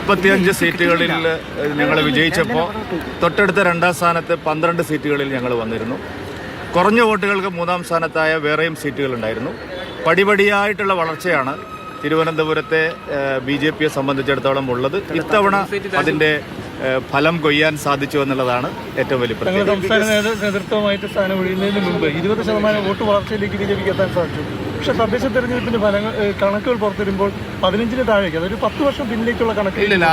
45 സീറ്റുകളിൽ ഞങ്ങൾ വിജയിച്ചപ്പോൾ തൊട്ടടുത്ത രണ്ടാം സ്ഥാനത്ത് 12 സീറ്റുകളിൽ ഞങ്ങൾ വന്നിരുന്നു. കുറഞ്ഞ വോട്ടുകൾക്ക് മൂന്നാം സ്ഥാനത്തായ വേറെയും സീറ്റുകളുണ്ടായിരുന്നു. പടിപടിയായിട്ടുള്ള വളർച്ചയാണ് തിരുവനന്തപുരത്തെ BJPയെ സംബന്ധിച്ചിടത്തോളം ഉള്ളത്. ഇത്തവണ അതിൻ്റെ ഫലം കൊയ്യാൻ സാധിച്ചു എന്നുള്ളതാണ് ഏറ്റവും വലിയ പ്രത്യേകത. സംസ്ഥാന നേതൃത്വമായിട്ട് സ്ഥാനം ഒഴിയുന്നതിന് മുമ്പ് 20% വോട്ട് വളർച്ചയിലേക്ക് BJPക്ക് എത്താൻ സാധിച്ചു. പക്ഷേ തദ്ദേശ തെരഞ്ഞെടുപ്പിന്റെ കണക്കുകൾ പുറത്തുവരുമ്പോൾ 15-ന് താഴേക്ക്, അതൊരു 10 വർഷം പിന്നിലേക്കുള്ള കണക്ക്. ഇല്ല,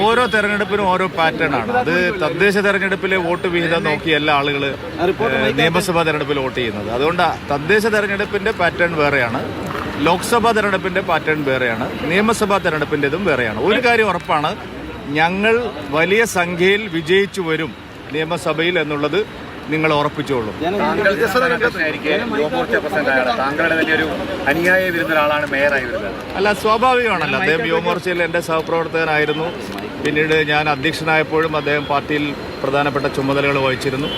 ഓരോ തെരഞ്ഞെടുപ്പിനും ഓരോ പാറ്റേൺ ആണ്. അത് തദ്ദേശ തെരഞ്ഞെടുപ്പിലെ വോട്ട് വിഹിതം നോക്കിയല്ല ആളുകൾ നിയമസഭാ തെരഞ്ഞെടുപ്പിൽ വോട്ട് ചെയ്യുന്നത്. അതുകൊണ്ട് തദ്ദേശ തെരഞ്ഞെടുപ്പിന്റെ പാറ്റേൺ വേറെയാണ്, ലോക്സഭാ തെരഞ്ഞെടുപ്പിന്റെ പാറ്റേൺ വേറെയാണ്, നിയമസഭാ തെരഞ്ഞെടുപ്പിൻ്റെതും വേറെയാണ്. ഒരു കാര്യം ഉറപ്പാണ്, ഞങ്ങൾ വലിയ സംഖ്യയിൽ വിജയിച്ചു വരും നിയമസഭയിൽ എന്നുള്ളത് നിങ്ങൾ ഉറപ്പിച്ചോളൂ. അല്ല, സ്വാഭാവികമാണല്ലോ. അദ്ദേഹം യുവമോർച്ചയിൽ എൻ്റെ സഹപ്രവർത്തകനായിരുന്നു. പിന്നീട് ഞാൻ അധ്യക്ഷനായപ്പോഴും അദ്ദേഹം പാർട്ടിയിൽ പ്രധാനപ്പെട്ട ചുമതലകൾ വഹിച്ചിരുന്നു.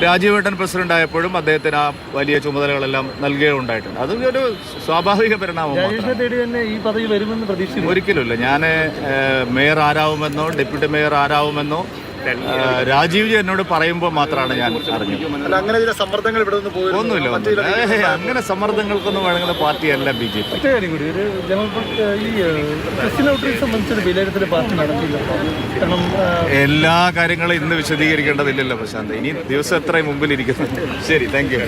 രാജീവേട്ടൻ പ്രസിഡന്റ് ആയപ്പോഴും അദ്ദേഹത്തിന് ആ വലിയ ചുമതലകളെല്ലാം നൽകുകയുണ്ടായിട്ടുണ്ട്. അത് ഒരു സ്വാഭാവിക പരിണാമമാണ്. ഒരിക്കലുമില്ല. ഞാൻ മേയർ ആരാവുമെന്നോ ഡെപ്യൂട്ടി മേയർ ആരാവുമെന്നോ രാജീവ്ജി എന്നോട് പറയുമ്പോൾ മാത്രമാണ് ഞാൻ അറിഞ്ഞത്. ഒന്നുമില്ല, അങ്ങനെ സമ്മർദ്ദങ്ങൾക്കൊന്നും വഴങ്ങുന്ന പാർട്ടിയല്ല BJP. എല്ലാ കാര്യങ്ങളും ഇന്ന് വിശദീകരിക്കേണ്ടതില്ലല്ലോ പ്രശാന്ത്. ഇനി ദിവസം എത്രയും മുമ്പിലിരിക്കുന്നു. ശരി, താങ്ക് യു.